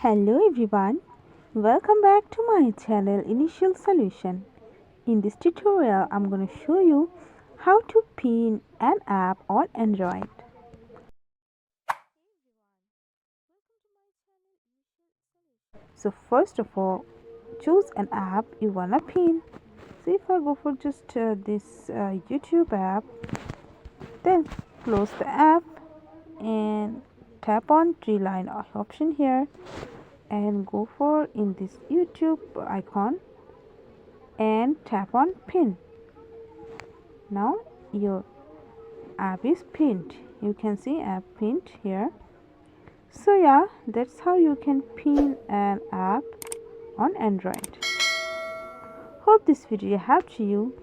Hello everyone, welcome back to my channel Initial Solution. In this tutorial, I'm going to show you how to pin an app on Android. So first of all, choose an app you want to pin. So if I go for just this YouTube app, then close the app and tap on three line option here and go for in this YouTube icon and tap on pin. Now your app is pinned. You can see app pinned here. So yeah, that's how you can pin an app on Android. Hope this video helped you.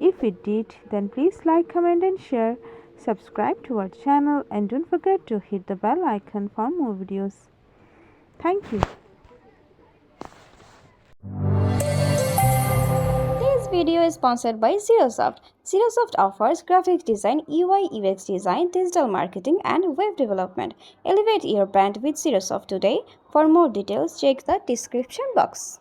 If it did, then please like, comment and share. Subscribe to our channel and don't forget to hit the bell icon for more videos. Thank you. This video is sponsored by Zerosoft. Zerosoft offers graphics design, UI UX design, digital marketing, and web development. Elevate your brand with Zerosoft today. For more details, check the description box.